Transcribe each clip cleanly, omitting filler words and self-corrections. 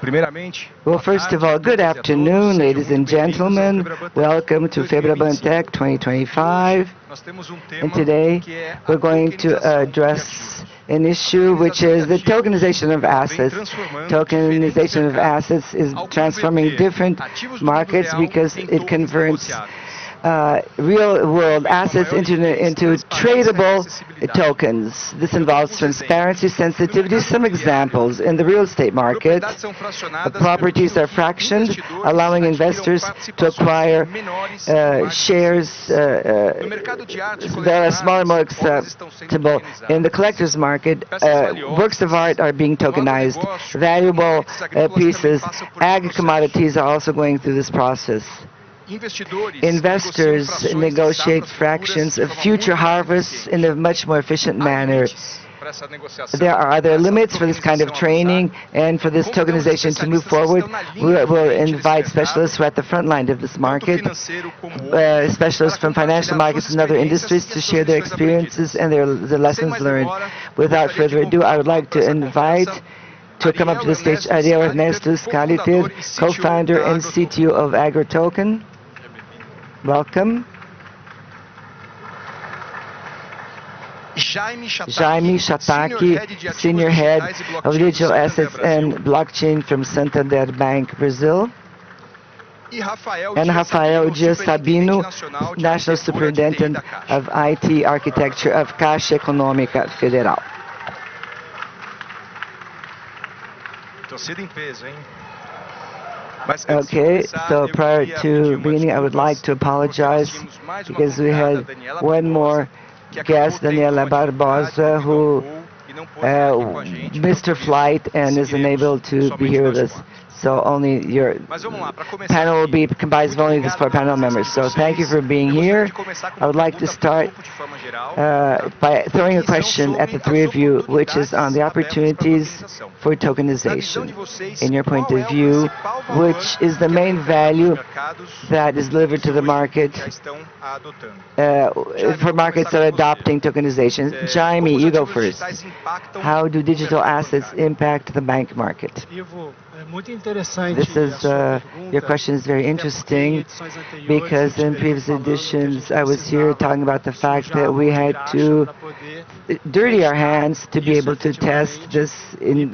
Well, first of all, good afternoon, ladies and gentlemen. Welcome to FEBRABAN TECH 2025. And today, we're going to address an issue which is the tokenization of assets. Tokenization of assets is transforming different markets because it converts real-world assets into tradable tokens. This involves transparency, sensitivity. Some examples. In the real estate market, the properties are fractioned, allowing investors to acquire shares that are smaller, more acceptable. In the collector's market, works of art are being tokenized. Valuable pieces, ag commodities are also going through this process. Investors negotiate fractions of future harvests in a much more efficient manner. There are other limits for this kind of training and for this tokenization to move forward. We will invite specialists who are at the front line of this market, specialists from financial markets and other industries to share their experiences and the lessons learned. Without further ado, I would like to invite to come up to the stage Ariel Ernesto Scaliter, co-founder and CTO of AgroToken. Welcome. Jaime Chataki, Senior Head of Digital Assets and Blockchain from Santander Bank, Brazil. And Rafael Dias Sabino, National Superintendent of IT Architecture of Caixa Econômica Federal. Okay, so prior to beginning, I would like to apologize because we had one more guest, Daniela Barbosa, who missed her flight and is unable to be here with us. So only your panel will be comprised of only these 4 panel members. So thank you for being here. I would like to start by throwing a question at the 3 of you, which is on the opportunities for tokenization. In your point of view, which is the main value that is delivered to the market for markets that are adopting tokenization? Jaime, you go first. How do digital assets impact the bank market? This is, your question is very interesting because in previous editions I was here talking about the fact that we had to dirty our hands to be able to test this in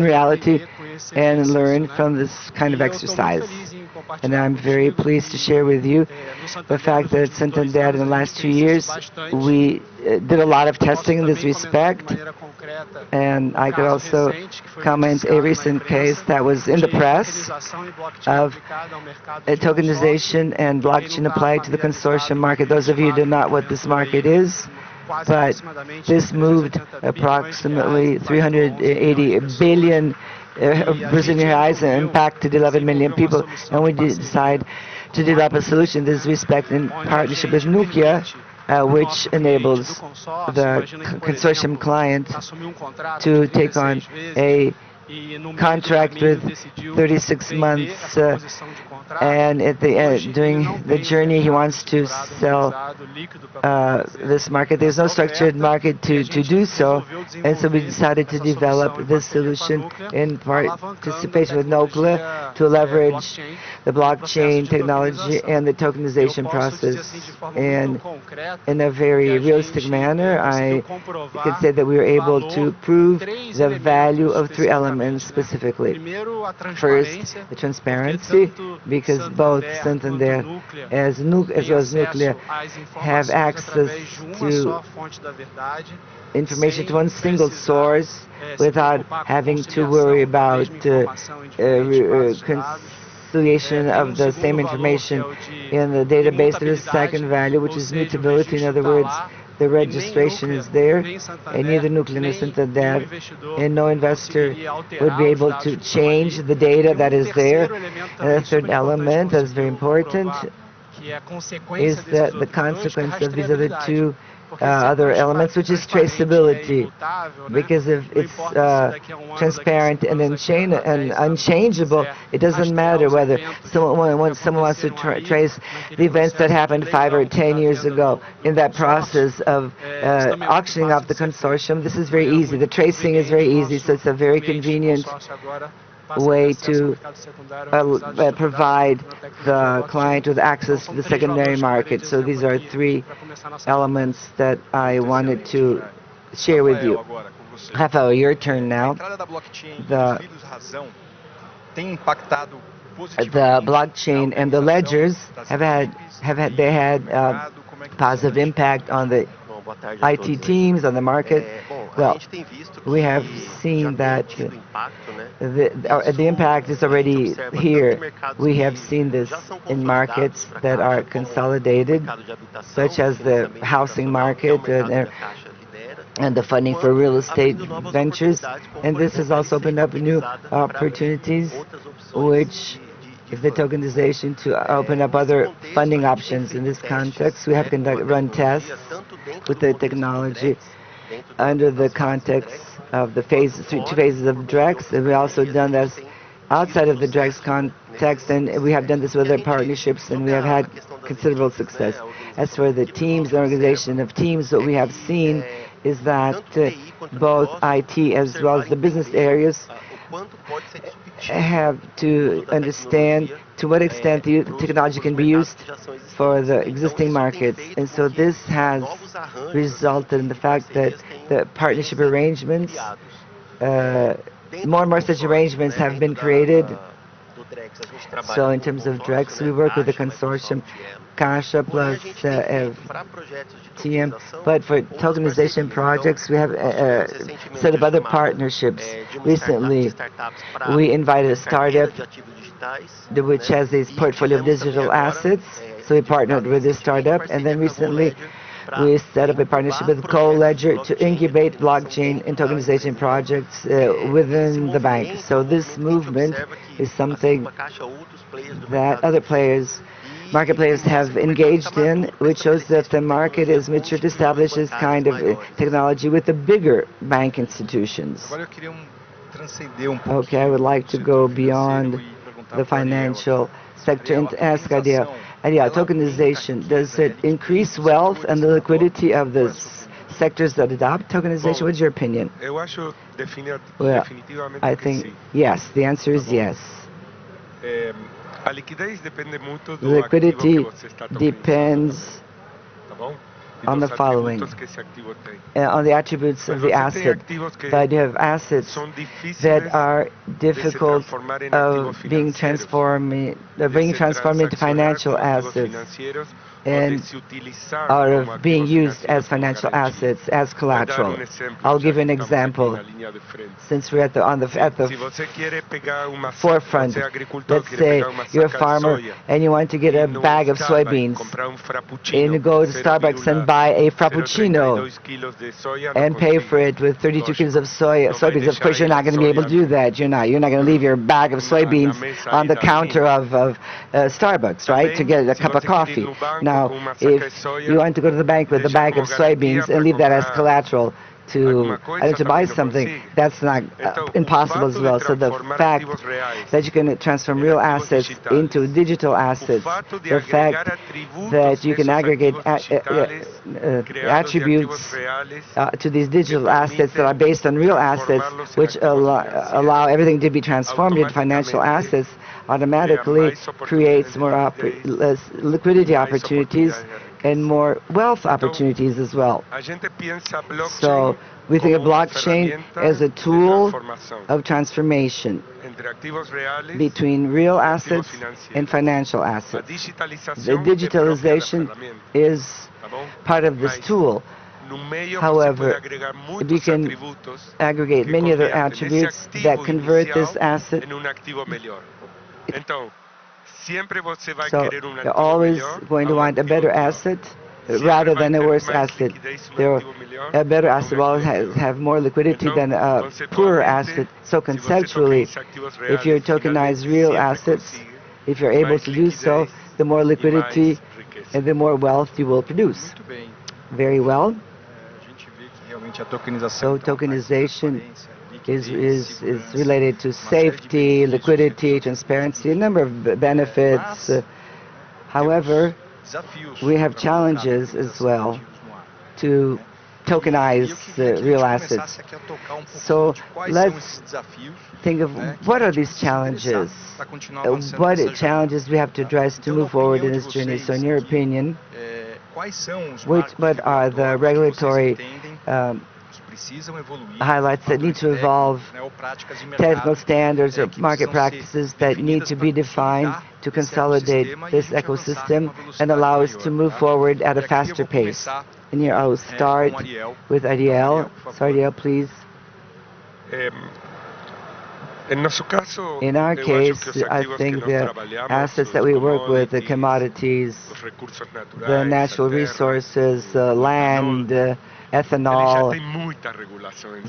reality and learn from this kind of exercise. And I'm very pleased to share with you the fact that at Santander in the last 2 years we did a lot of testing in this respect, and I could also comment a recent case that was in the press of tokenization and blockchain applied to the consortium market. Those of you who do not know what this market is, but this moved approximately 380 billion Brazilian reais and impacted 11 million people, and we did decide to develop a solution in this respect in partnership with Nokia, which enables the consortium client to take on a contract with 36 months, and at the end, during the journey, he wants to sell this market. There's no structured market to do so, and so we decided to develop this solution in participation with Nokia to leverage the blockchain technology and the tokenization process. And in a very realistic manner, I can say that we were able to prove the value of 3 elements specifically. First, the transparency, because both Santander as well as Nuclear have access to information to one single source without having to worry about reconciliation of the same information in the database. There is a second value, which is mutability. In other words, the registration is there, and neither Nuclear nor Santander, and no investor would be able to change the data that is there. And the third element that is very important is that the consequence of these other 2 other elements, which is traceability, because if it's transparent and unchangeable, it doesn't matter whether someone wants to trace the events that happened 5 or 10 years ago. In that process of auctioning off the consortium, this is very easy. The tracing is very easy, so it's a very convenient way to provide the client with access to the secondary market. So these are three elements that I wanted to share with you. Rafael, your turn now. The blockchain and the ledgers have had positive impact on the IT teams, on the market. Well, we have seen that the impact is already here. We have seen this in markets that are consolidated, such as the housing market and the funding for real estate ventures. And this has also opened up new opportunities, which is the tokenization to open up other funding options. In this context, we have run tests with the technology under the context of the two phases of DREX, and we also done this outside of the DREX context, and we have done this with other partnerships, and we have had considerable success. As for the teams, the organization of teams, what we have seen is that both IT as well as the business areas have to understand to what extent the technology can be used for the existing markets. And so this has resulted in the fact that the partnership arrangements, more and more such arrangements have been created. So in terms of DREX, we work with the consortium, Caixa plus TM, but for tokenization projects, we have a set of other partnerships. Recently, we invited a startup which has this portfolio of digital assets, so we partnered with this startup, and then recently we set up a partnership with Co-Ledger to incubate blockchain and tokenization projects within the bank. So this movement is something that other players, market players, have engaged in, which shows that the market is mature to establish this kind of technology with the bigger bank institutions. Okay, I would like to go beyond the financial sector and ask Adia, tokenization, does it increase wealth and the liquidity of the sectors that adopt tokenization? What's your opinion? Well, I think yes. The answer is yes. Liquidity depends on the following, on the attributes of the asset. But you have assets that are difficult of being transformed into financial assets and are of being used as financial assets, as collateral. I'll give you an example, since we're at the forefront. Let's say you're a farmer and you want to get a bag of soybeans, and you go to Starbucks and buy a Frappuccino and pay for it with 32 kilos of soybeans. Of course, you're not going to be able to do that. You're not going to leave your bag of soybeans on the counter of Starbucks, right, to get a cup of coffee. Now, if you want to go to the bank with a bag of soybeans and leave that as collateral to buy something, that's not impossible as well. So the fact that you can transform real assets into digital assets, the fact that you can aggregate attributes to these digital assets that are based on real assets, which allow everything to be transformed into financial assets, automatically creates more liquidity opportunities and more wealth opportunities as well. So we think of blockchain as a tool of transformation between real assets and financial assets. The digitalization is part of this tool. However, we can aggregate many other attributes that convert this asset. So you're always going to want a better asset rather than a worse asset. A better asset will have more liquidity than a poorer asset. So conceptually, if you tokenize real assets, if you're able to do so, the more liquidity and the more wealth you will produce. Very well. So tokenization is related to safety, liquidity, transparency, a number of benefits. However, we have challenges as well to tokenize real assets. So let's think of what are these challenges? What challenges we have to address to move forward in this journey? So in your opinion, what are the regulatory highlights that need to evolve, technical standards or market practices that need to be defined to consolidate this ecosystem and allow us to move forward at a faster pace? And here I will start with Ariel. So Ariel, please. In our case, I think the assets that we work with, the commodities, the natural resources, land, ethanol,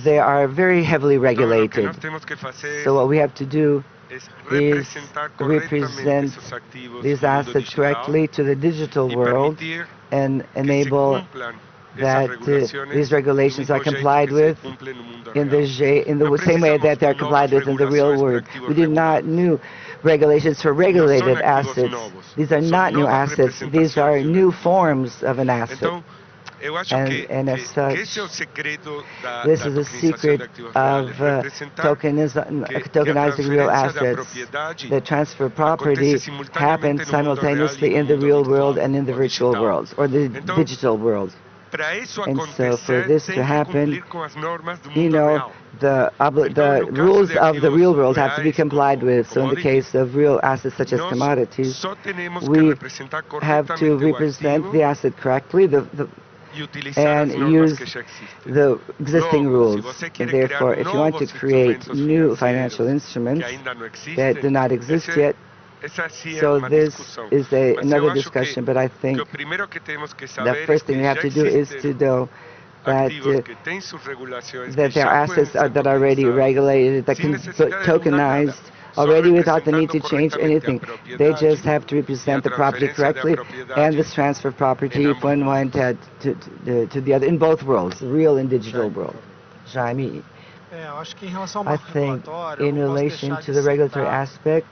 they are very heavily regulated. So what we have to do is represent these assets correctly to the digital world and enable that these regulations are complied with in the same way that they're complied with in the real world. We do not new regulations for regulated assets. These are not new assets. These are new forms of an asset. And as such, this is a secret of tokenizing real assets. The transfer of property happens simultaneously in the real world and in the virtual worlds, or the digital world. And so for this to happen, the rules of the real world have to be complied with. So in the case of real assets such as commodities, we have to represent the asset correctly and use the existing rules. And therefore, if you want to create new financial instruments that do not exist yet, so this is another discussion, but I think the first thing we have to do is to know that there are assets that are already regulated, that can be tokenized already without the need to change anything. They just have to represent the property correctly and this transfer of property from one to the other in both worlds, real and digital world. Jaime? I think in relation to the regulatory aspects,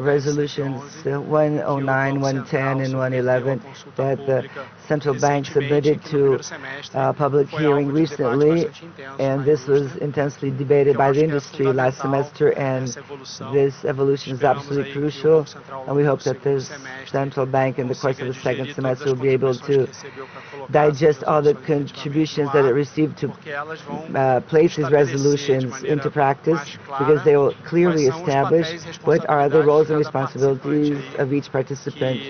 resolutions 109, 110, and 111 that the central bank submitted to public hearing recently, and this was intensely debated by the industry last semester, and this evolution is absolutely crucial, and we hope that the central bank in the course of the second semester will be able to digest all the contributions that it received to place these resolutions into practice, because they will clearly establish what are the roles and responsibilities of each participant,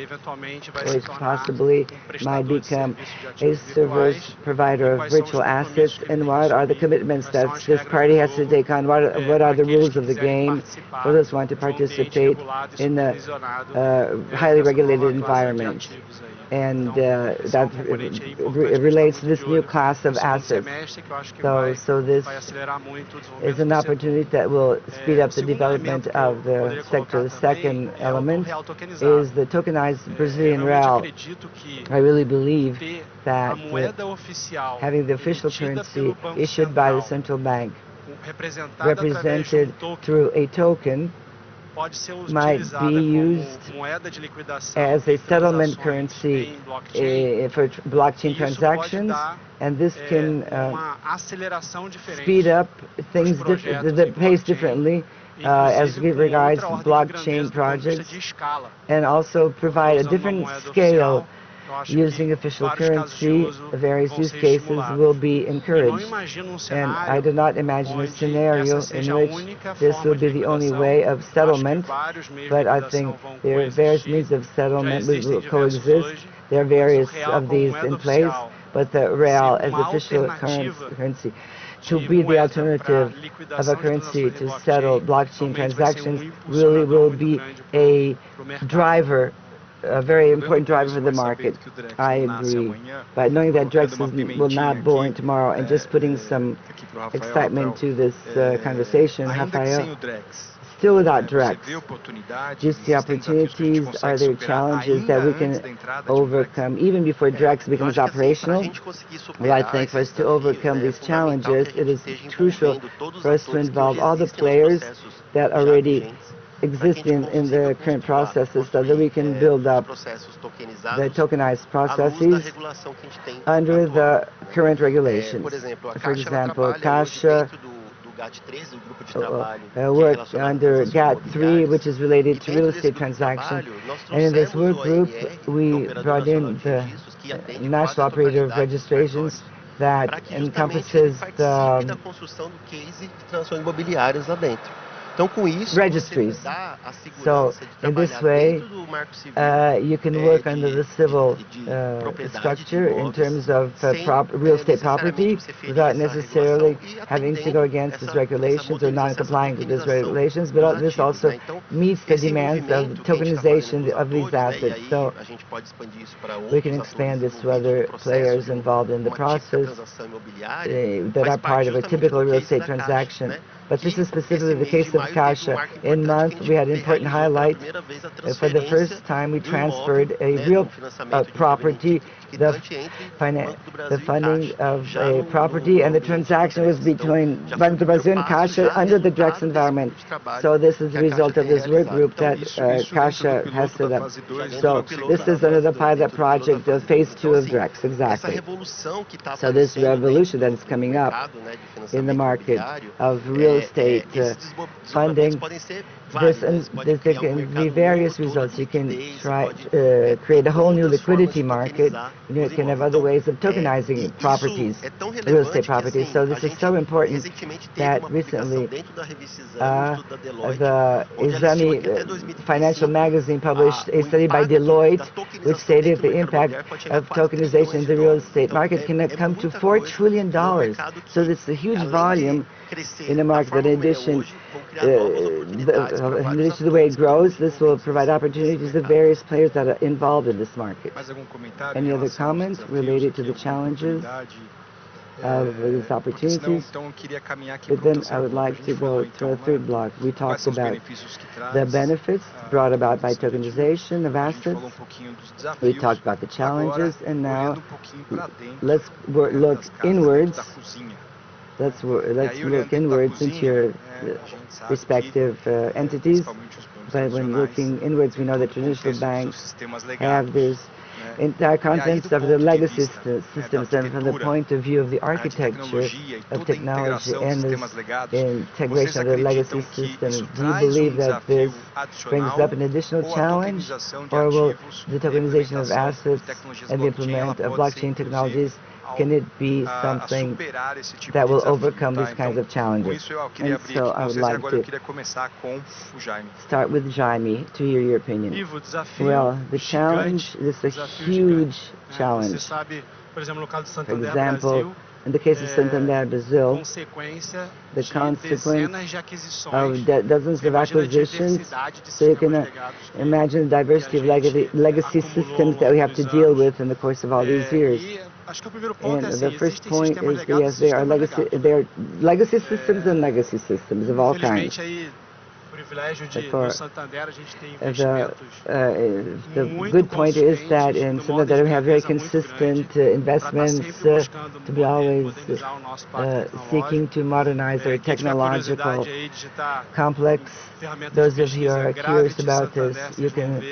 which possibly might become a service provider of virtual assets, and what are the commitments that this party has to take on, what are the rules of the game for those who want to participate in the highly regulated environment. And that relates to this new class of assets. So this is an opportunity that will speed up the development of the sector. The second element is the tokenized Brazilian real. I really believe that having the official currency issued by the central bank, represented through a token, might be used as a settlement currency for blockchain transactions, and this can speed up things, the pace differently as regards blockchain projects, and also provide a different scale. Using official currency, various use cases will be encouraged. And I do not imagine a scenario in which this will be the only way of settlement, but I think there are various means of settlement which will coexist. There are various of these in place, but the real as official currency to be the alternative of a currency to settle blockchain transactions really will be a driver, a very important driver for the market. I agree. But knowing that Drex will not born tomorrow, and just putting some excitement to this conversation, Rafael, still without Drex, do you see opportunities? Are there challenges that we can overcome even before Drex becomes operational? Well, I think for us to overcome these challenges, it is crucial for us to involve all the players that already existing in the current processes so that we can build up the tokenized processes under the current regulations. For example, Caixa work under GAT3, which is related to real estate transactions. And in this work group, we brought in the national operator of registrations that encompasses the registries. So in this way, you can work under the civil structure in terms of real estate property without necessarily having to go against its regulations or non-complying with these regulations, but this also meets the demands of tokenization of these assets. So we can expand this to other players involved in the process that are part of a typical real estate transaction. But this is specifically the case of Caixa. In month, we had important highlights. For the first time, we transferred a real property, the funding of a property, and the transaction was between Banco do Brasil and Caixa under the Drex environment. So this is the result of this work group that Caixa has set up. So this is under the pilot project of phase 2 of Drex, exactly. So this revolution that is coming up in the market of real estate funding, there can be various results. You can try create a whole new liquidity market. You can have other ways of tokenizing properties, real estate properties. So this is so important that recently the Exame Financial Magazine published a study by Deloitte which stated the impact of tokenization in the real estate market can come to $4 trillion. So it's a huge volume in the market. But in addition to the way it grows, this will provide opportunities to various players that are involved in this market. Any other comments related to the challenges of these opportunities? But then I would like to go to a third block. We talked about the benefits brought about by tokenization of assets. We talked about the challenges, and now let's look inwards. Let's look inwards into your respective entities. But when looking inwards, we know that traditional banks have this entire contents of the legacy systems, and from the point of view of the architecture of technology and this integration of the legacy systems, do you believe that this brings up an additional challenge, or will the tokenization of assets and the implement of blockchain technologies, can it be something that will overcome these kinds of challenges? And so I would like to start with Jaime to hear your opinion. Well, the challenge is a huge challenge. For example, in the case of Santander, Brazil, the consequence of dozens of acquisitions, so you can imagine the diversity of legacy systems that we have to deal with in the course of all these years. And the first point is, yes, there are legacy systems and legacy systems of all kinds. The good point is that in Santander we have very consistent investments to be always seeking to modernize our technological complex. Those of you who are curious about this, you can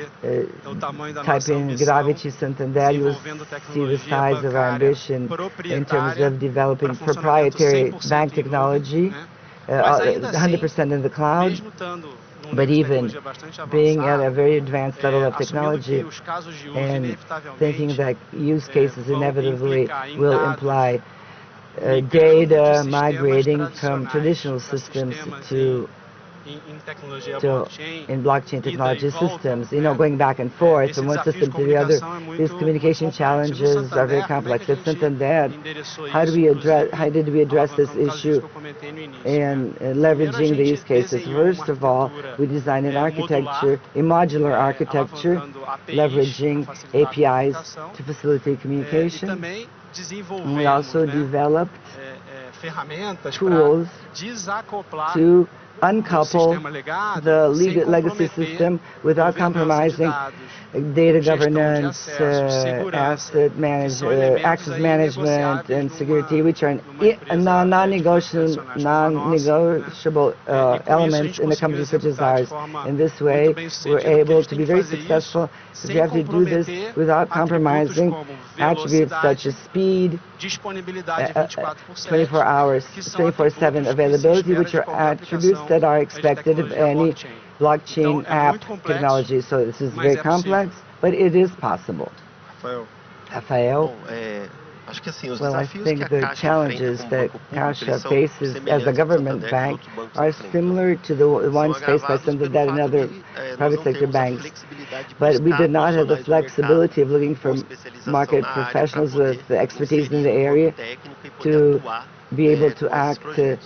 type in Gravity Santander. You will see the size of our ambition in terms of developing proprietary bank technology, 100% in the cloud. But even being at a very advanced level of technology and thinking that use cases inevitably will imply data migrating from traditional systems to in blockchain technology systems, going back and forth from one system to the other. These communication challenges are very complex. At Santander, how did we address this issue and leveraging the use cases? First of all, we designed an architecture, a modular architecture, leveraging APIs to facilitate communication. And we also developed tools to uncouple the legacy system without compromising data governance, access management, and security, which are non-negotiable elements in a company such as ours. In this way, we're able to be very successful, because we have to do this without compromising attributes such as speed, 24 hours, 24/7 availability, which are attributes that are expected of any blockchain app technology. So this is very complex, but it is possible. Rafael? Well, I think the challenges that Caixa faces as a government bank are similar to the ones faced by Santander and other private sector banks. But we did not have the flexibility of looking for market professionals with the expertise in the area to be able to act with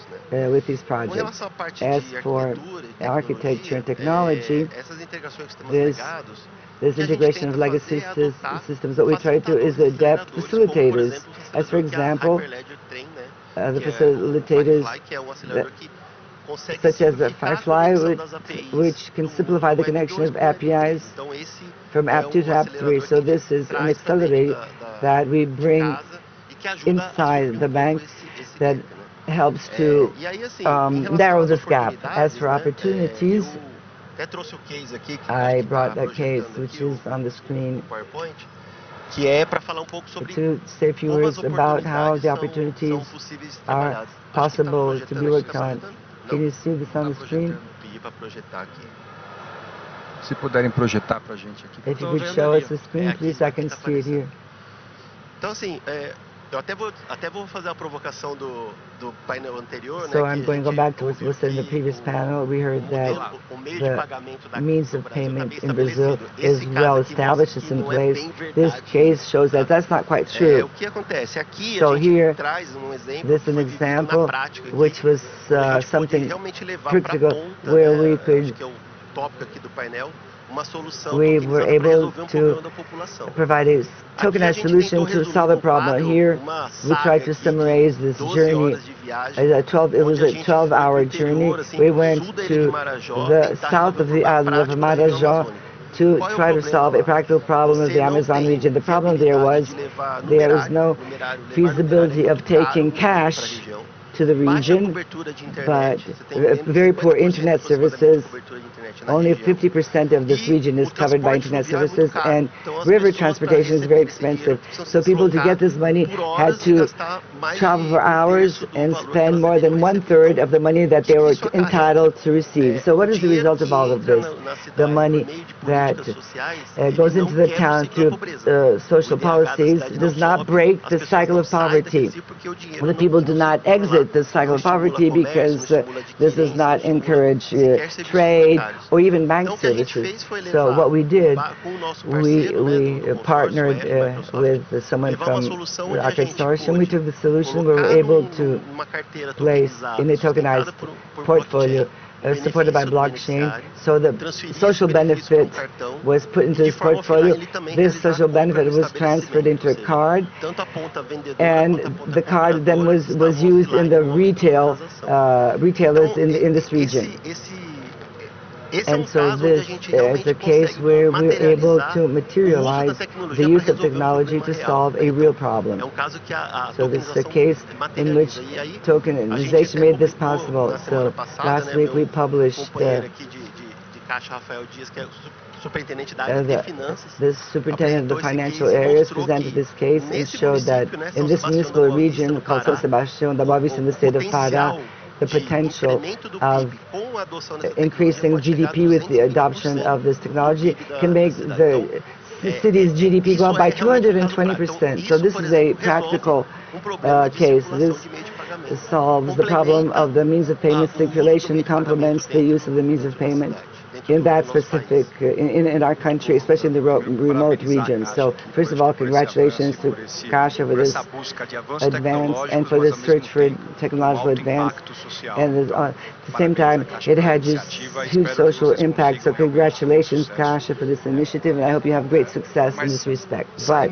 these projects. As for architecture and technology, this integration of legacy systems, what we try to do is adapt facilitators. As for example, the facilitators such as the Firefly, which can simplify the connection of APIs from app 2 to app 3. So this is an accelerator that we bring inside the bank that helps to narrow this gap. As for opportunities, I brought that case, which is on the screen, to say a few words about how the opportunities are possible to be worked on. Can you see this on the screen? Se puderem projetar para a gente aqui. If you could show us the screen, please, I can see it here. Então, assim, eu até vou fazer a provocação do painel anterior, So I'm going to go back to what was said in the previous panel. We heard that the means of payment in Brazil is well established, it's in place. This case shows that that's not quite true. So here, this is an example which was something practical where we could we were able to provide a tokenized solution to solve a problem. Here, we tried to summarize this journey. It was a 12-hour journey. We went to the south of the island of Marajó to try to solve a practical problem of the Amazon region. The problem there was there is no feasibility of taking cash to the region, but very poor internet services. Only 50% of this region is covered by internet services, and river transportation is very expensive. So people, to get this money, had to travel for hours and spend more than 1/3 of the money that they were entitled to receive. So what is the result of all of this? The money that goes into the town through social policies does not break the cycle of poverty. The people do not exit the cycle of poverty because this does not encourage trade or even bank services. So what we did, we partnered with someone from our consortium. We took the solution. We were able to place in a tokenized portfolio supported by blockchain. So the social benefit was put into this portfolio. This social benefit was transferred into a card, and the card then was used in the retailers in this region. And so this is a case where we're able to materialize the use of technology to solve a real problem. So this is a case in which tokenization made this possible. So last week we published the superintendent of the financial areas presented this case and showed that in this municipal region called São Sebastião da Boa Vista in the state of Pará, the potential of increasing GDP with the adoption of this technology can make the city's GDP go up by 220%. So this is a practical case. This solves the problem of the means of payment. Circulation complements the use of the means of payment. in that specific, in our country, especially in the remote regions. So first of all, congratulations to Kasia for this advance and for this search for technological advance. And at the same time, it had huge social impact. So congratulations, Kasia, for this initiative, and I hope you have great success in this respect. But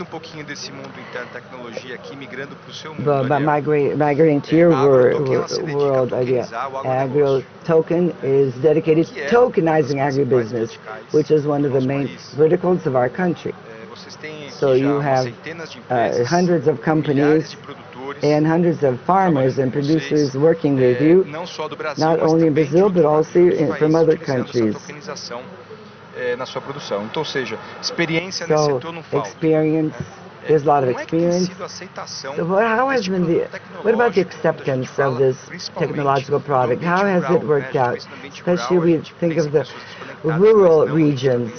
migrating to your world idea, Agro Token is dedicated to tokenizing agribusiness, which is one of the main verticals of our country. So you have hundreds of companies and hundreds of farmers and producers working with you, not only in Brazil, but also from other countries. So experience, there's a lot of experience. So what about the acceptance of this technological product? How has it worked out? Especially we think of the rural regions.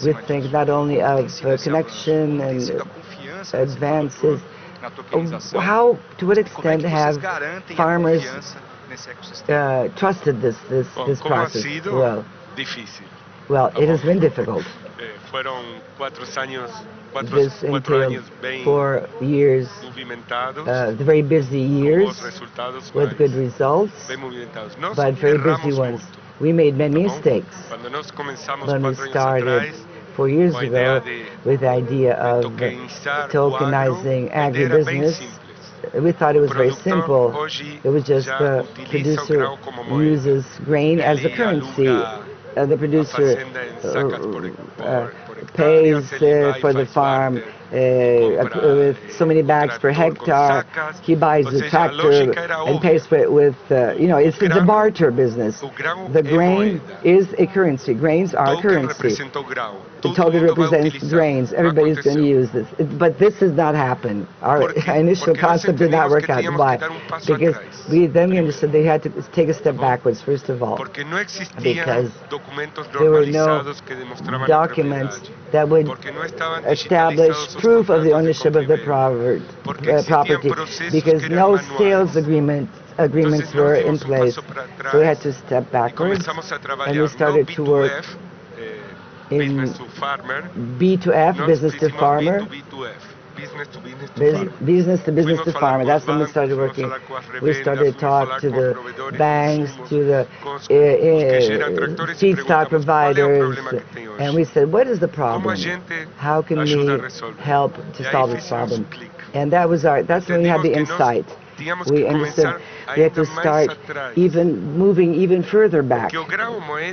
We think not only of connection and advances. To what extent have farmers trusted this process? Well, it has been difficult. This entailed 4 years, very busy years with good results, but very busy ones. We made many mistakes when we started 4 years ago with the idea of tokenizing agribusiness. We thought it was very simple. It was just the producer uses grain as a currency. The producer pays for the farm with so many bags per hectare. He buys the tractor and pays for it with, it's a barter business. The grain is a currency. Grains are currency. The token represents grains. Everybody's going to use this. But this has not happened. Our initial concept did not work out. Why? Because we understood they had to take a step backwards, first of all. Because there were no documents that would establish proof of the ownership of the property, because no sales agreements were in place. So we had to step backwards, and we started to work in B2F, business to farmer. Business to farmer. That's when we started working. We started to talk to the banks, to the feedstock providers, and we said, what is the problem? How can we help to solve this problem? And that's when we had the insight. We understood we had to start moving even further back,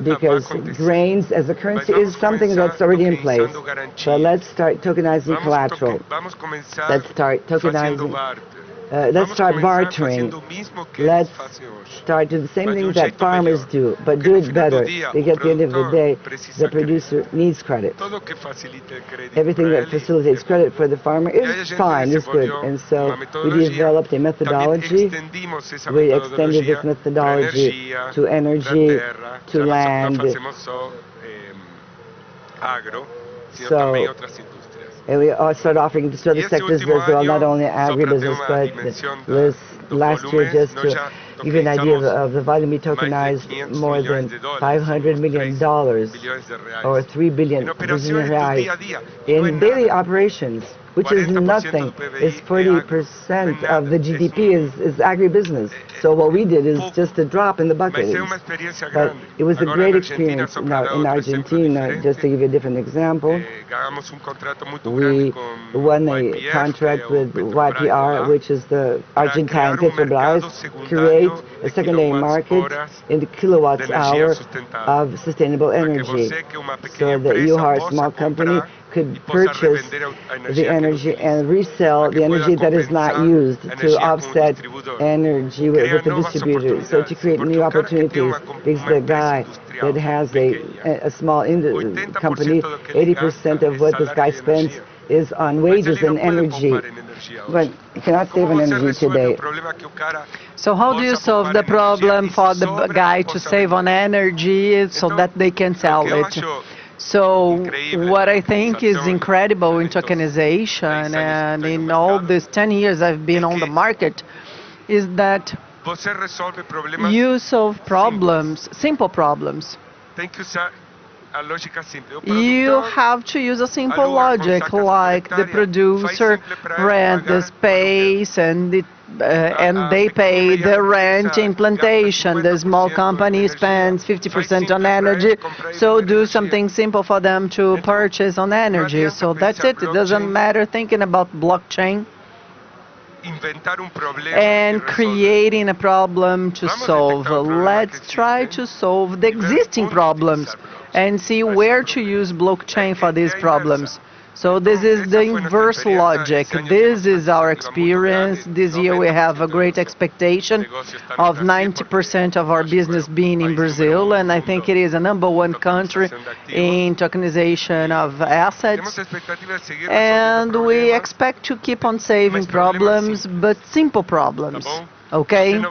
because grains as a currency is something that's already in place. So let's start tokenizing collateral. Let's start tokenizing. Let's start bartering. Let's start doing the same things that farmers do, but do it better. Because at the end of the day, the producer needs credit. Everything that facilitates credit for the farmer is fine, is good. And so we developed a methodology. We extended this methodology to energy, to land. So, and we started offering to other sectors as well, not only agribusiness, but last year, just to give you an idea of the volume, we tokenized more than $500 million, or 3 billion Brazilian reais in daily operations, which is nothing. It's 40% of the GDP is agribusiness. So what we did is just a drop in the bucket. But it was a great experience in Argentina. Just to give you a different example, we won a contract with YPR, which is the Argentine Petrobras, create a secondary market in the kilowatts hour of sustainable energy, so that you are a small company could purchase the energy and resell the energy that is not used to offset energy with the distributor. So to create new opportunities, because the guy that has a small company, 80% of what this guy spends is on wages and energy. But you cannot save on energy today. So how do you solve the problem for the guy to save on energy so that they can sell it? So what I think is incredible in tokenization, and in all these 10 years I've been on the market, is that you solve problems, simple problems. You have to use a simple logic, like the producer rent the space and they pay the rent in plantation. The small company spends 50% on energy, so do something simple for them to purchase on energy. So that's it. It doesn't matter thinking about blockchain and creating a problem to solve. Let's try to solve the existing problems and see where to use blockchain for these problems. So this is the inverse logic. This is our experience. This year we have a great expectation of 90% of our business being in Brazil, and I think it is a #1 country in tokenization of assets. And we expect to keep on saving problems, but simple problems. Okay?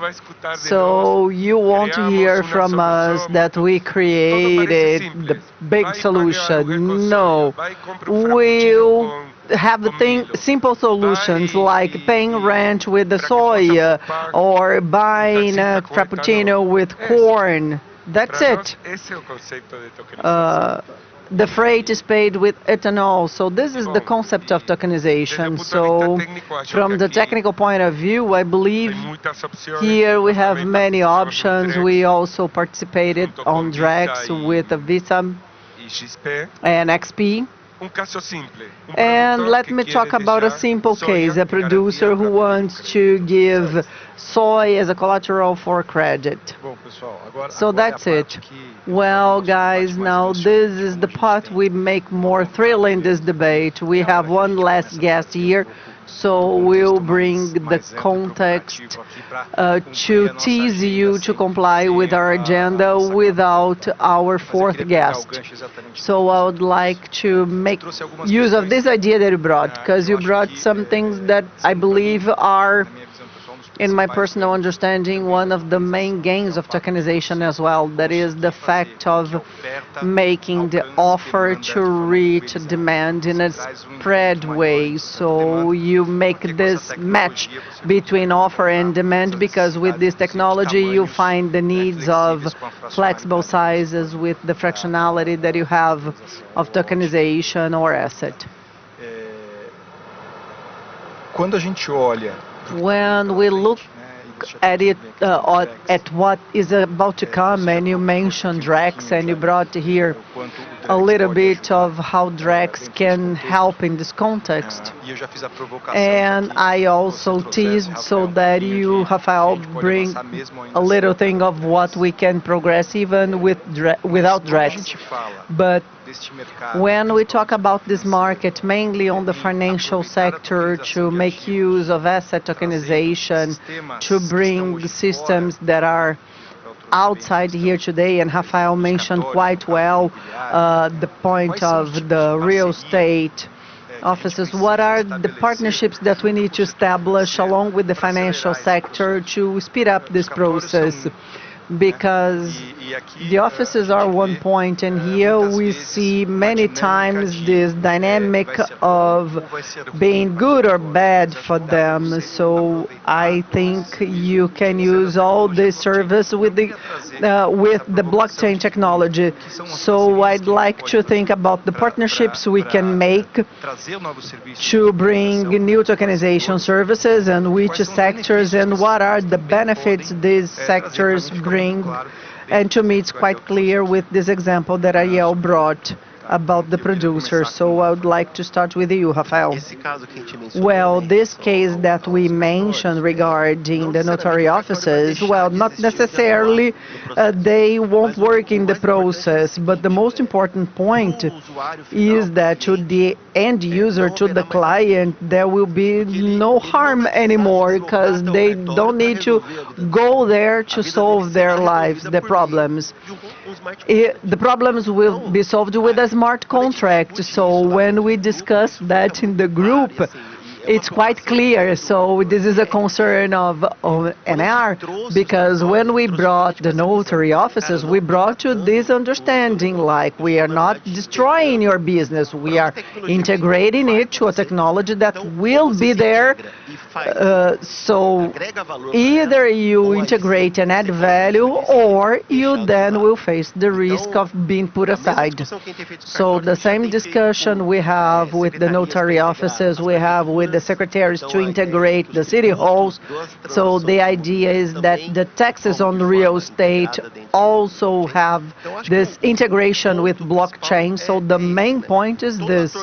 So you won't hear from us that we created the big solution. No. We'll have simple solutions like paying rent with the soya or buying a frappuccino with corn. That's it. The freight is paid with ethanol. So this is the concept of tokenization. So from the technical point of view, I believe here we have many options. We also participated on DREX with a Visa and XP. And let me talk about a simple case, a producer who wants to give soy as a collateral for credit. So that's it. Well, guys, now this is the part we make more thrilling this debate. We have one last guest here, so we'll bring the context to tease you to comply with our agenda without our fourth guest. So I would like to make use of this idea that you brought, because you brought some things that I believe are, in my personal understanding, one of the main gains of tokenization as well. That is the fact of making the offer to reach demand in a spread way. So you make this match between offer and demand, because with this technology you find the needs of flexible sizes with the fractionality that you have of tokenization or asset. Quando a gente olha when we look at it, at what is about to come, and you mentioned DREX, and you brought here a little bit of how DREX can help in this context. And I also teased so that you, Rafael, bring a little thing of what we can progress even without DREX. But when we talk about this market, mainly on the financial sector, to make use of asset tokenization, to bring systems that are outside here today, and Rafael mentioned quite well the point of the real estate offices. What are the partnerships that we need to establish along with the financial sector to speed up this process? Because the offices are one point, and here we see many times this dynamic of being good or bad for them. So I think you can use all this service with the blockchain technology. So I'd like to think about the partnerships we can make to bring new tokenization services and which sectors and what are the benefits these sectors bring. And to me, it's quite clear with this example that Ariel brought about the producer. So I would like to start with you, Rafael. Well, this case that we mentioned regarding the notary offices, well, not necessarily they won't work in the process, but the most important point is that to the end user, to the client, there will be no harm anymore, because they don't need to go there to solve their lives, their problems. The problems will be solved with a smart contract. So when we discussed that in the group, it's quite clear. So this is a concern of NR, because when we brought the notary offices, we brought to this understanding, like, we are not destroying your business, we are integrating it to a technology that will be there. So either you integrate and add value, or you then will face the risk of being put aside. So the same discussion we have with the notary offices, we have with the secretaries to integrate the city halls. So the idea is that the taxes on real estate also have this integration with blockchain. So the main point is this.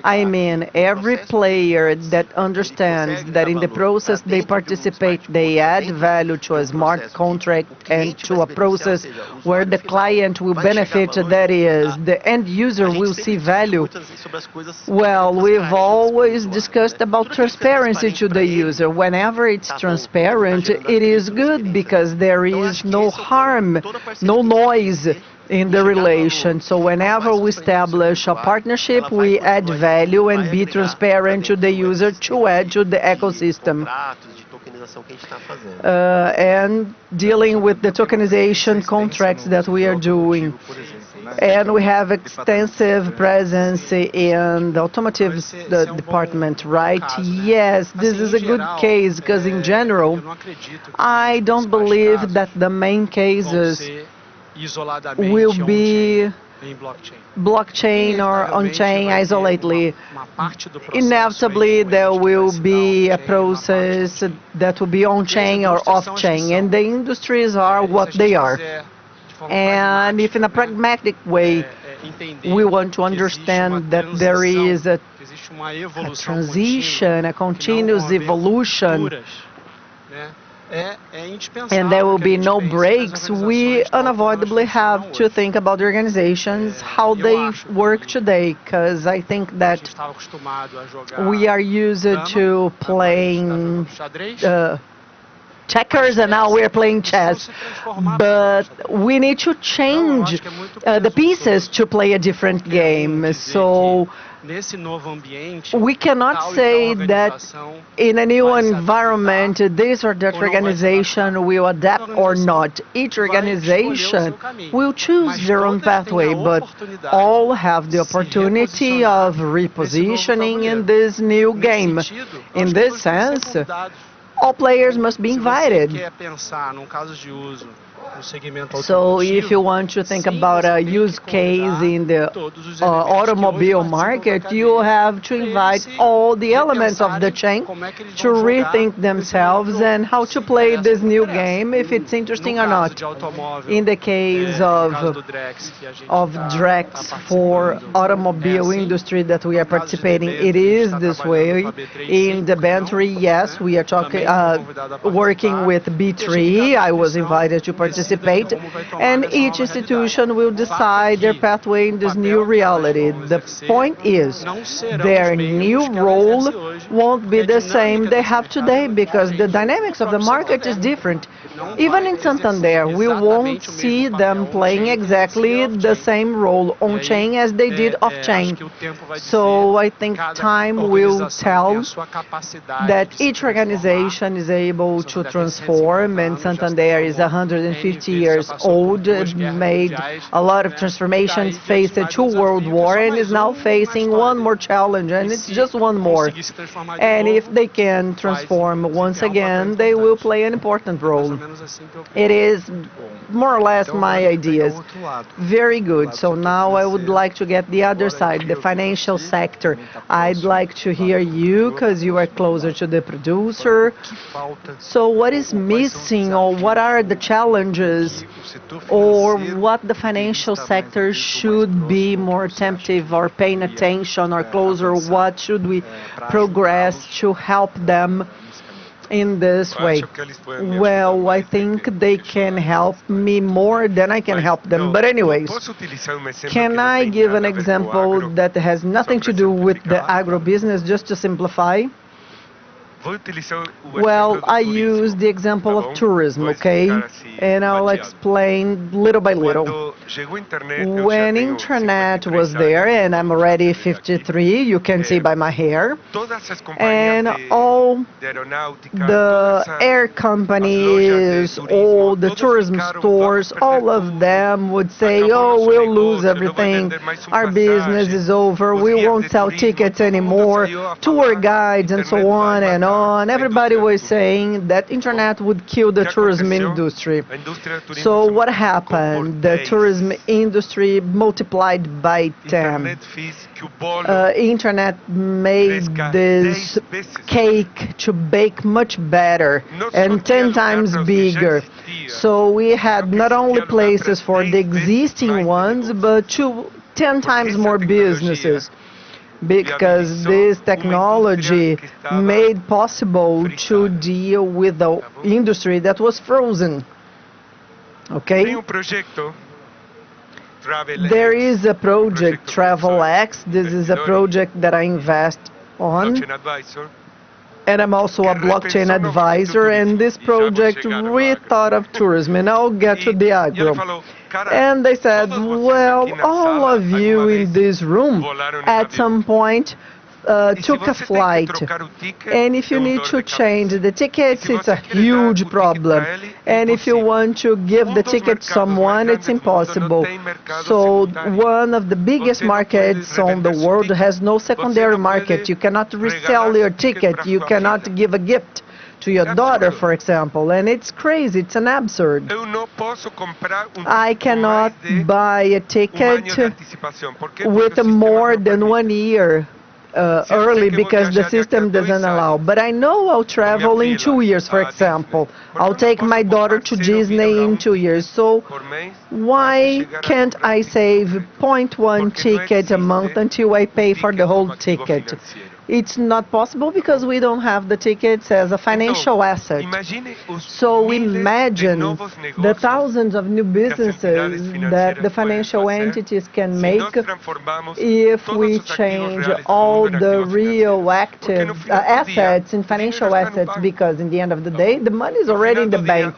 I mean, every player that understands that in the process they participate, they add value to a smart contract and to a process where the client will benefit, that is, the end user will see value. Well, we've always discussed about transparency to the user. Whenever it's transparent, it is good because there is no harm, no noise in the relation. So whenever we establish a partnership, we add value and be transparent to the user to add to the ecosystem. And dealing with the tokenization contracts that we are doing. And we have extensive presence in the automotive department, right? Yes, this is a good case, because in general, I don't believe that the main cases will be blockchain or on-chain isolatedly. Inevitably, there will be a process that will be on-chain or off-chain, and the industries are what they are. And if in a pragmatic way we want to understand that there is a transition, a continuous evolution, and there will be no breaks, we unavoidably have to think about the organizations, how they work today, because I think that we are used to playing checkers and now we're playing chess, but we need to change the pieces to play a different game. So we cannot say that in a new environment this or that organization will adapt or not. Each organization will choose their own pathway, but all have the opportunity of repositioning in this new game. In this sense, all players must be invited. So if you want to think about a use case in the automobile market, you have to invite all the elements of the chain to rethink themselves and how to play this new game, if it's interesting or not. In the case of Drex for automobile industry that we are participating, it is this way. In the battery, yes, we are talking, working with B3. I was invited to participate, and each institution will decide their pathway in this new reality. The point is, their new role won't be the same they have today, because the dynamics of the market is different. Even in Santander, we won't see them playing exactly the same role on-chain as they did off-chain. So I think time will tell that each organization is able to transform, and Santander is 150 years old, made a lot of transformations, faced two world wars, and is now facing one more challenge, and it's just one more. And if they can transform once again, they will play an important role. It is more or less my ideas. Very good. So now I would like to get the other side, the financial sector. I'd like to hear you, because you are closer to the producer. So what is missing, or what are the challenges, or what the financial sector should be more attentive or paying attention or closer? What should we progress to help them in this way? Well, I think they can help me more than I can help them. But anyways, can I give an example that has nothing to do with the agro-business, just to simplify? Well, I use the example of tourism, okay? And I'll explain little by little. When internet was there, and I'm already 53, you can see by my hair, and all the air companies, all the tourism stores, all of them would say, oh, we'll lose everything, our business is over, we won't sell tickets anymore, tour guides and so on and on. Everybody was saying that internet would kill the tourism industry. So what happened? The tourism industry multiplied by 10. Internet made this cake to bake much better and 10 times bigger. So we had not only places for the existing ones, but 10 times more businesses, because this technology made possible to deal with the industry that was frozen. Okay? There is a project, TravelX. This is a project that I invest on. And I'm also a blockchain advisor. And this project, we thought of tourism. And I'll get to the agro. And they said, well, all of you in this room at some point took a flight, and if you need to change the tickets, it's a huge problem, and if you want to give the ticket to someone, it's impossible. So one of the biggest markets on the world has no secondary market. You cannot resell your ticket, you cannot give a gift to your daughter, for example, and it's crazy, it's an absurd. I cannot buy a ticket with more than 1 year early because the system doesn't allow. But I know I'll travel in 2 years, for example. I'll take my daughter to Disney in 2 years. So why can't I save 0.1 ticket a month until I pay for the whole ticket? It's not possible because we don't have the tickets as a financial asset. So imagine the thousands of new businesses that the financial entities can make if we change all the real active assets in financial assets, because in the end of the day, the money is already in the bank.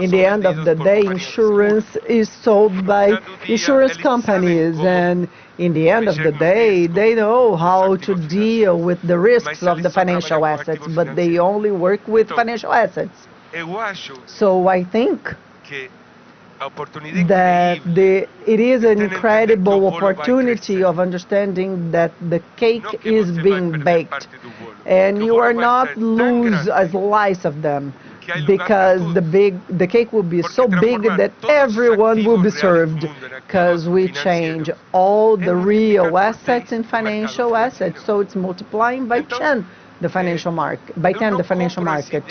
In the end of the day, insurance is sold by insurance companies, and in the end of the day, they know how to deal with the risks of the financial assets, but they only work with financial assets. So I think that it is an incredible opportunity of understanding that the cake is being baked, and you are not lose a slice of them, because the cake will be so big that everyone will be served, because we change all the real assets in financial assets, so it's multiplying by 10 the financial market, by 10 the financial market.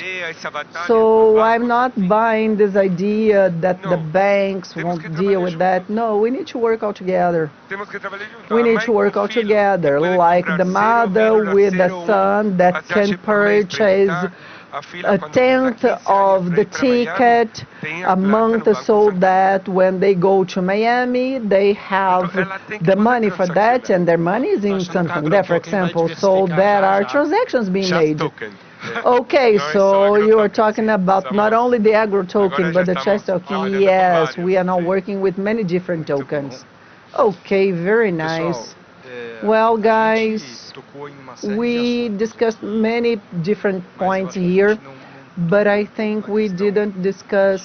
So I'm not buying this idea that the banks won't deal with that. No, we need to work all together. We need to work all together, like the mother with the son that can purchase a tenth of the ticket a month, so that when they go to Miami, they have the money for that, and their money is in Santander, for example, so there are transactions being made. Okay, so you are talking about not only the agro token, but the chess token. Yes, we are now working with many different tokens. Okay, very nice. Well, guys, we discussed many different points here, but I think we didn't discuss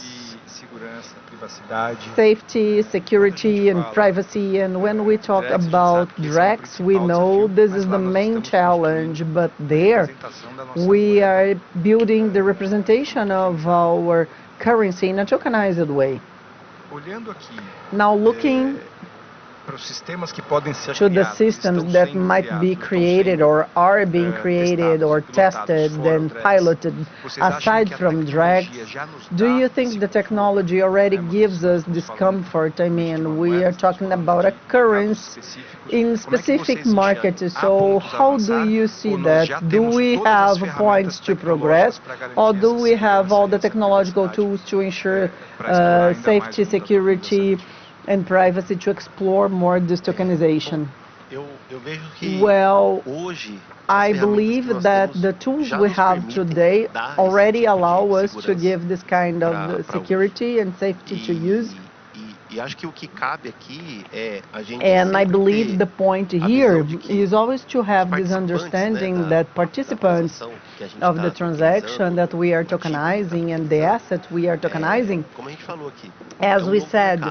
safety, security, and privacy. And when we talk about DREX, we know this is the main challenge, but there we are building the representation of our currency in a tokenized way. Now looking to the systems that might be created or are being created or tested and piloted aside from DREX, do you think the technology already gives us this comfort? I mean, we are talking about a currency in specific markets, so how do you see that? Do we have points to progress, or do we have all the technological tools to ensure safety, security, and privacy to explore more this tokenization? Well, I believe that the tools we have today already allow us to give this kind of security and safety to use. And I believe the point here is always to have this understanding that participants of the transaction that we are tokenizing and the assets we are tokenizing, as we said,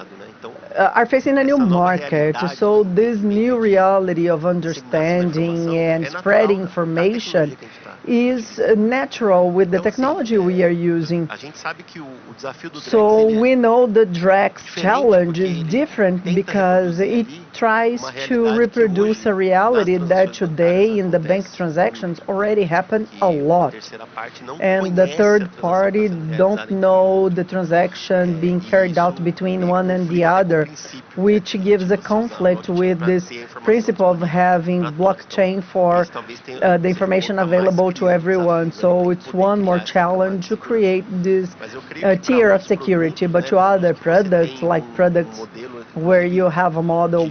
are facing a new market. So this new reality of understanding and spreading information is natural with the technology we are using. So we know the DREX challenge is different because it tries to reproduce a reality that today in the bank transactions already happen a lot. And the third party don't know the transaction being carried out between one and the other, which gives a conflict with this principle of having blockchain for the information available to everyone. So it's one more challenge to create this tier of security. But to other products, like products where you have a model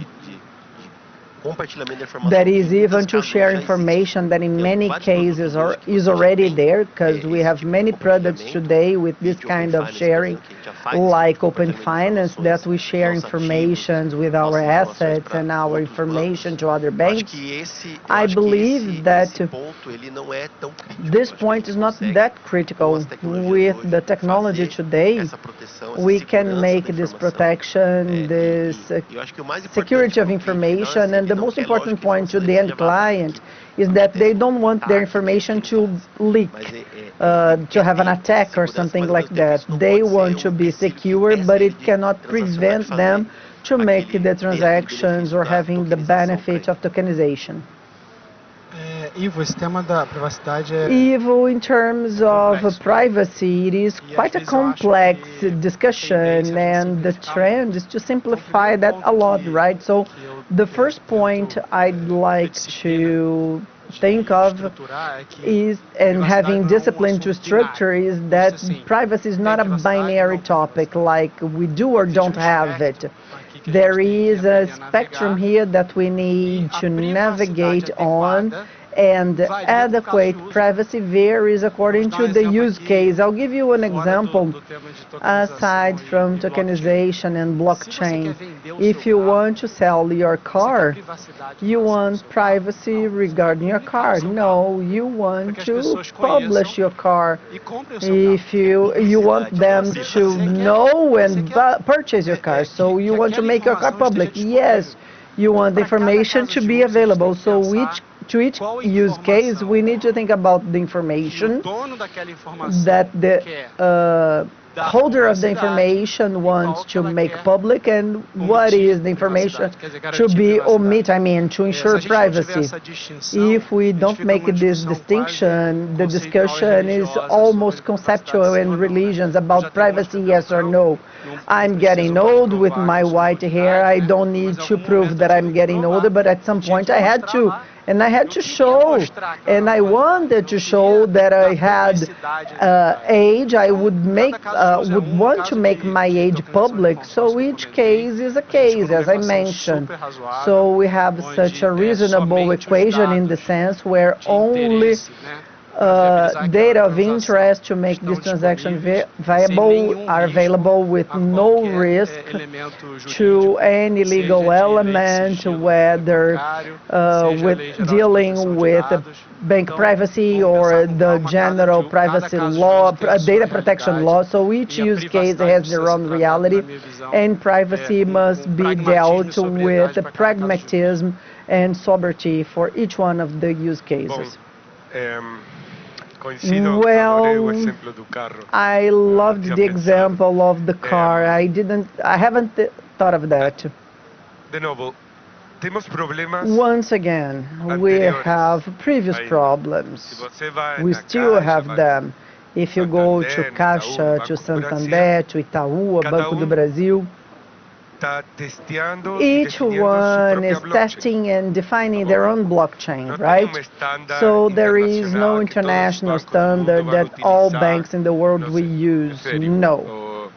that is even to share information that in many cases is already there, because we have many products today with this kind of sharing, like Open Finance, that we share information with our assets and our information to other banks. I believe that this point is not that critical. With the technology today, we can make this protection, this security of information, and the most important point to the end client is that they don't want their information to leak, to have an attack or something like that. They want to be secure, but it cannot prevent them to make the transactions or having the benefit of tokenization. Ivo, in terms of privacy, it is quite a complex discussion, and the trend is to simplify that a lot, right? So the first point I'd like to think of is, and having discipline to structure, is that privacy is not a binary topic, like we do or don't have it. There is a spectrum here that we need to navigate on, and adequate privacy varies according to the use case. I'll give you an example. Aside from tokenization and blockchain, if you want to sell your car, you want privacy regarding your car. No, you want to publish your car. If you want them to know and purchase your car, so you want to make your car public. Yes, you want the information to be available. So to each use case, we need to think about the information that the holder of the information wants to make public, and what is the information to be omitted, to ensure privacy. If we don't make this distinction, the discussion is almost conceptual in religions about privacy, yes or no. I'm getting old with my white hair. I don't need to prove that I'm getting older, but at some point I had to. And I had to show, and I wanted to show that I had age. I would want to make my age public. So each case is a case, as I mentioned. So we have such a reasonable equation in the sense where only data of interest to make this transaction viable are available with no risk to any legal element, whether with dealing with bank privacy or the general privacy law, data protection law. So each use case has their own reality, and privacy must be dealt with pragmatism and sobriety for each one of the use cases. Well, I loved the example of the car. I haven't thought of that. Once again, we have previous problems. We still have them. If you go to Caixa, to Santander, to Itaú, Banco do Brasil, each one is testing and defining their own blockchain, right? So there is no international standard that all banks in the world will use. No.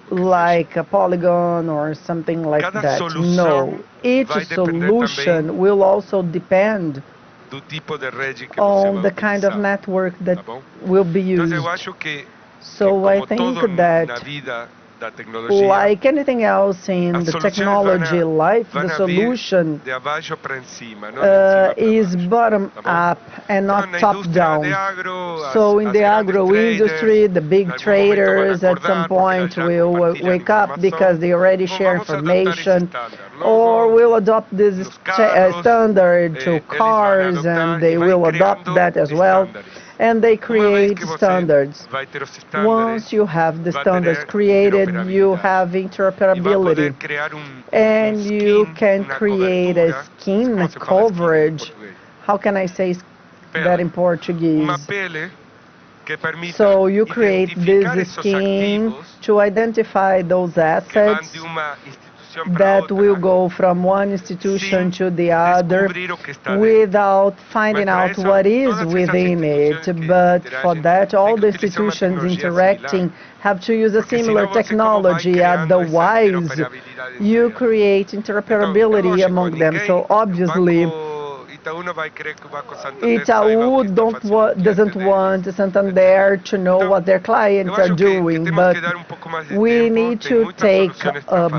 Like a Polygon or something like that. No. Each solution will also depend on the kind of network that will be used. So I think that like anything else in the technology life, the solution is bottom up and not top down. So in the agro industry, the big traders at some point will wake up because they already share information, or will adopt this standard to cars, and they will adopt that as well. And they create standards. Once you have the standards created, you have interoperability, and you can create a skin coverage. How can I say that in Portuguese? So you create this scheme to identify those assets that will go from one institution to the other without finding out what is within it. But for that, all the institutions interacting have to use a similar technology. Otherwise, you create interoperability among them. So obviously, Itaú doesn't want Santander to know what their clients are doing, but we need to take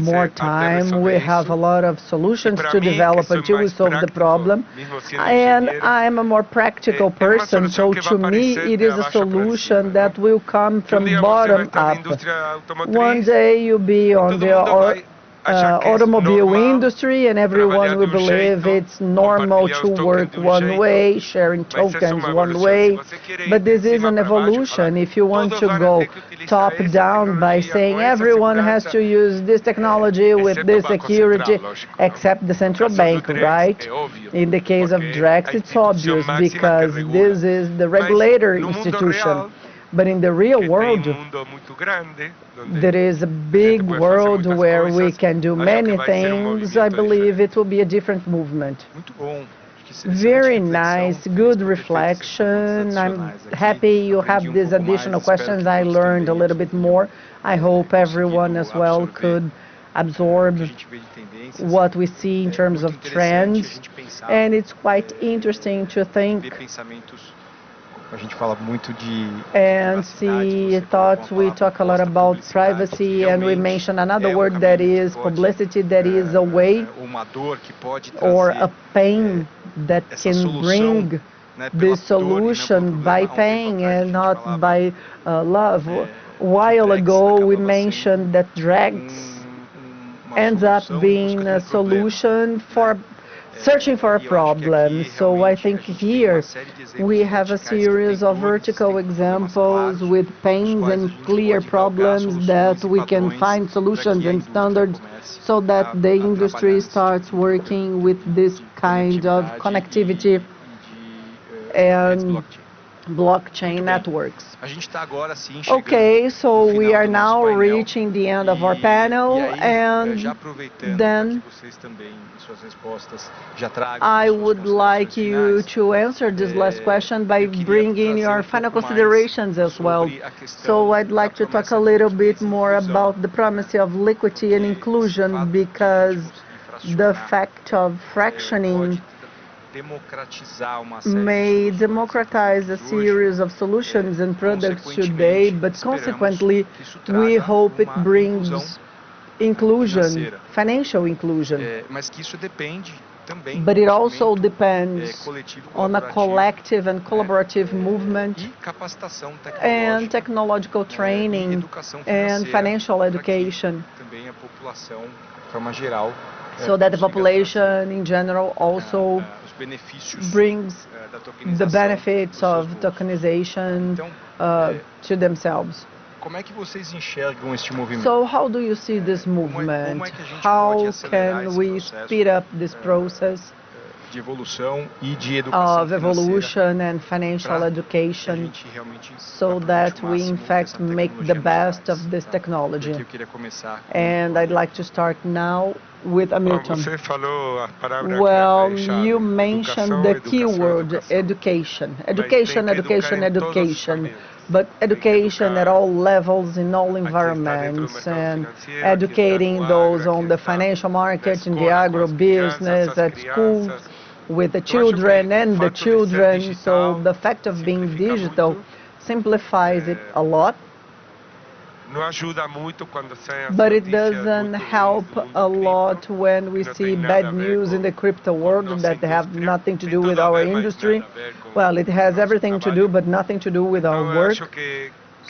more time. We have a lot of solutions to develop until we solve the problem. And I'm a more practical person, so to me it is a solution that will come from bottom up. One day you'll be on the automobile industry, and everyone will believe it's normal to work one way, sharing tokens one way. But this is an evolution. If you want to go top down by saying everyone has to use this technology with this security, except the central bank, right? In the case of Drex, it's obvious because this is the regulator institution. But in the real world, there is a big world where we can do many things. I believe it will be a different movement. Very nice, good reflection. I'm happy you have these additional questions. I learned a little bit more. I hope everyone as well could absorb what we see in terms of trends. And it's quite interesting to think and see thoughts. We talk a lot about privacy, and we mention another word that is publicity, that is a way or a pain that can bring the solution by paying and not by love. A while ago we mentioned that drugs ends up being a solution for searching for a problem. So I think here we have a series of vertical examples with pains and clear problems that we can find solutions and standards so that the industry starts working with this kind of connectivity and blockchain networks. Okay, so we are now reaching the end of our panel, and then I would like you to answer this last question by bringing your final considerations as well. So I'd like to talk a little bit more about the promise of liquidity and inclusion, because the fact of fractioning may democratize a series of solutions and products today, but consequently we hope it brings inclusion, financial inclusion. But it also depends on a collective and collaborative movement and technological training and financial education, so that the population in general also brings the benefits of tokenization to themselves. So how do you see this movement? How can we speed up this process of evolution and financial education so that we in fact make the best of this technology? And I'd like to start now with Hamilton. Well, you mentioned the keyword education. Education, education, education. But education at all levels, in all environments, and educating those on the financial market, in the agro-business, at schools, with the children and the children. So the fact of being digital simplifies it a lot. But it doesn't help a lot when we see bad news in the crypto world that have nothing to do with our industry. Well, it has everything to do, but nothing to do with our work.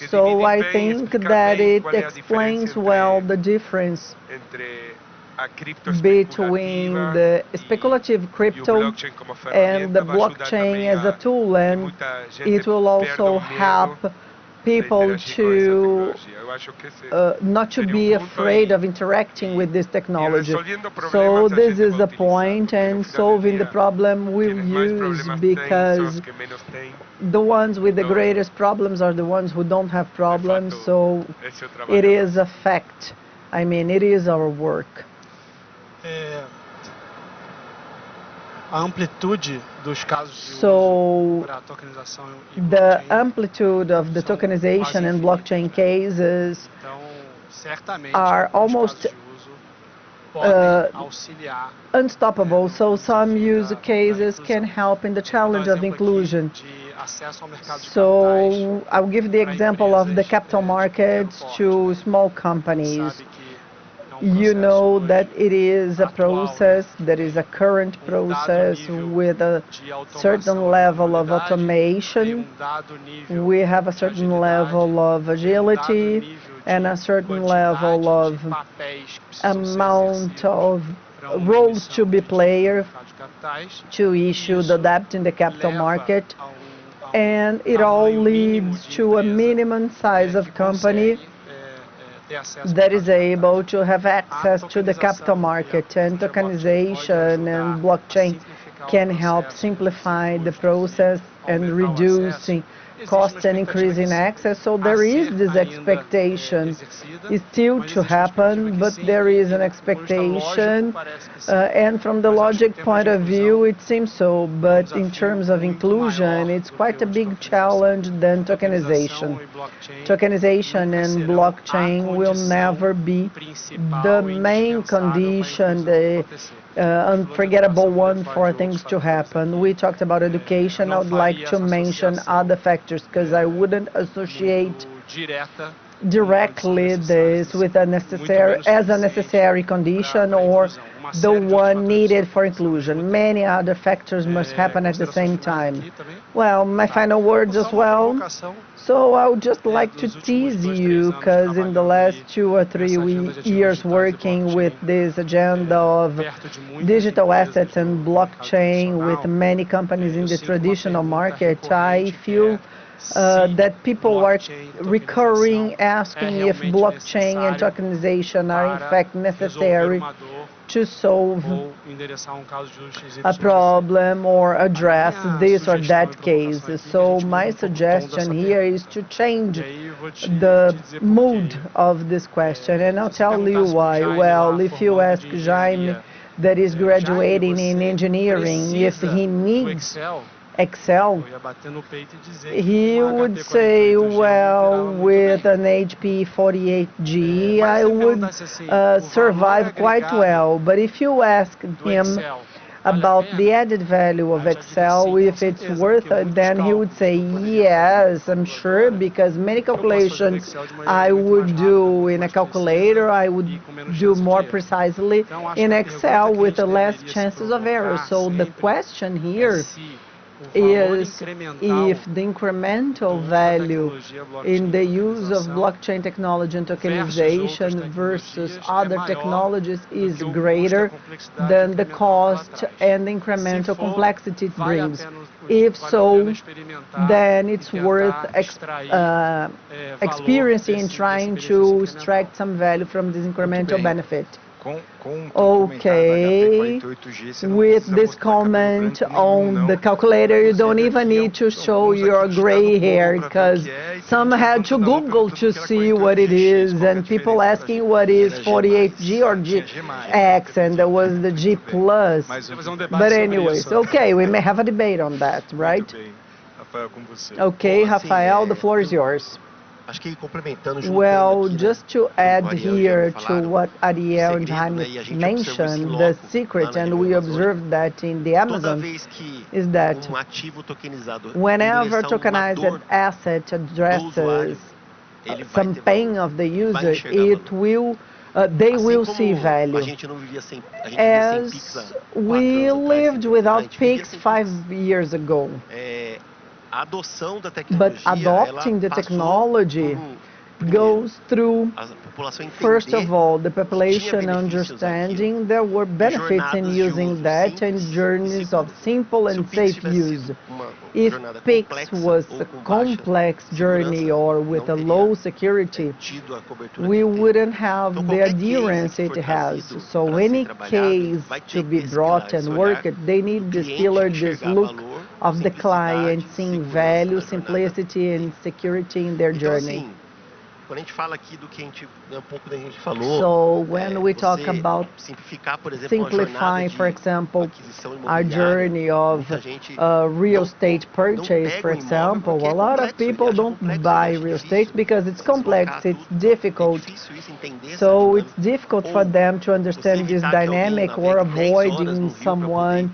So I think that it explains well the difference between the speculative crypto and the blockchain as a tool, and it will also help people to not to be afraid of interacting with this technology. So this is the point, and solving the problem we'll use, because the ones with the greatest problems are the ones who don't have problems, so it is a fact. I mean, it is our work. So the amplitude of the tokenization and blockchain cases are almost unstoppable. So some use cases can help in the challenge of inclusion. So I'll give the example of the capital markets to small companies. You know that it is a process, that is a current process with a certain level of automation. We have a certain level of agility and a certain level of amount of roles to be played to issue the debt in the capital market. And it all leads to a minimum size of company that is able to have access to the capital market, and tokenization and blockchain can help simplify the process and reducing costs and increasing access. So there is this expectation. It's still to happen, but there is an expectation, and from the logic point of view it seems so, but in terms of inclusion it's quite a big challenge than tokenization. Tokenization and blockchain will never be the main condition, the unforgettable one for things to happen. We talked about education. I would like to mention other factors, because I wouldn't associate directly this with a necessary condition or the one needed for inclusion. Many other factors must happen at the same time. Well, my final words as well. So I would just like to tease you, because in the last 2 or 3 years working with this agenda of digital assets and blockchain with many companies in the traditional market, I feel that people are recurring asking if blockchain and tokenization are in fact necessary to solve a problem or address this or that case. So my suggestion here is to change the mood of this question, and I'll tell you why. Well, if you ask Jaime, that is graduating in engineering, if he needs Excel, he would say, well, with an HP 48G, I would survive quite well. But if you ask him about the added value of Excel, if it's worth it, then he would say, yes, I'm sure, because many calculations I would do in a calculator, I would do more precisely in Excel with the less chances of error. So the question here is if the incremental value in the use of blockchain technology and tokenization versus other technologies is greater than the cost and the incremental complexity it brings. If so, then it's worth experiencing and trying to extract some value from this incremental benefit. Okay, with this comment on the calculator, you don't even need to show your gray hair, because some had to Google to see what it is, and people asking what is 48G or GX, and there was the G+. But anyways, okay, we may have a debate on that, right? Okay, Rafael, the floor is yours. Well, just to add here to what Ariel and Jaime mentioned, the secret, and we observed that in the Amazon, is that whenever tokenized asset addresses some pain of the user, they will see value. As we lived without PIX 5 years ago, but adopting the technology goes through, first of all, the population understanding there were benefits in using that and journeys of simple and safe use. If PIX was a complex journey or with a low security, we wouldn't have the adherence it has. So any case to be brought and worked, they need this pillar, this look of the client, seeing value, simplicity, and security in their journey. So when we talk about simplifying, for example, our journey of real estate purchase, for example, a lot of people don't buy real estate because it's complex, it's difficult. So it's difficult for them to understand this dynamic or avoiding someone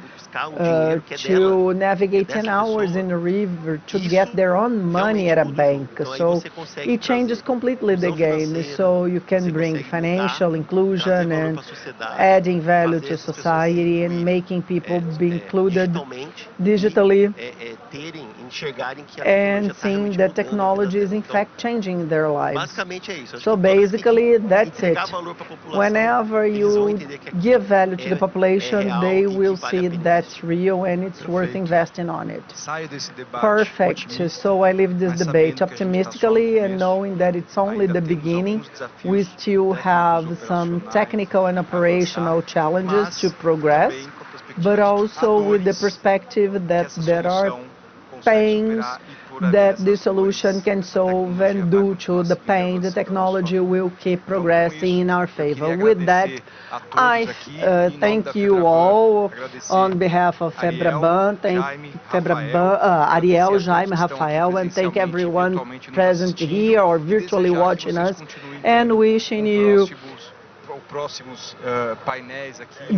to navigate 10 hours in a river to get their own money at a bank. So it changes completely the game. So you can bring financial inclusion and adding value to society and making people be included digitally and seeing that technology is in fact changing their lives. So basically that's it. Whenever you give value to the population, they will see that's real and it's worth investing on it. Perfect. So I leave this debate optimistically and knowing that it's only the beginning. We still have some technical and operational challenges to progress, but also with the perspective that there are pains that the solution can solve, and due to the pain, the technology will keep progressing in our favor. With that, I thank you all on behalf of FEBRABAN, thank Ariel, Jaime, Rafael, and thank everyone present here or virtually watching us, and wishing you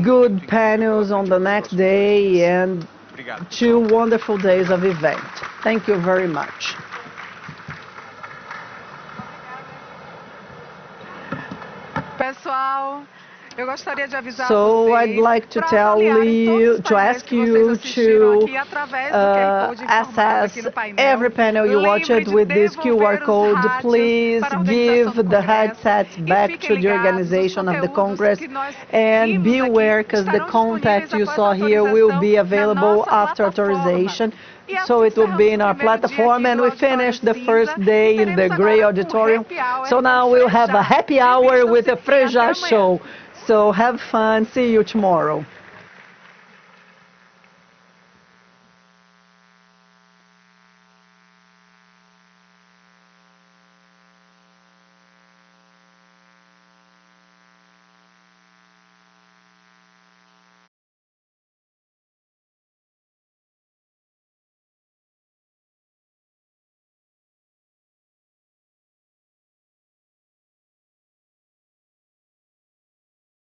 good panels on the next day and 2 wonderful days of event. Thank you very much. Pessoal, eu gostaria de avisar So I'd like to tell you, to ask you to access every panel you watched with this QR code. Please give the headsets back to the organization of the Congress and be aware because the contact you saw here will be available after authorization. So it will be in our platform, and we finished the first day in the Gray Auditorium. So now we'll have a happy hour with a Frejá show. So have fun. See you tomorrow.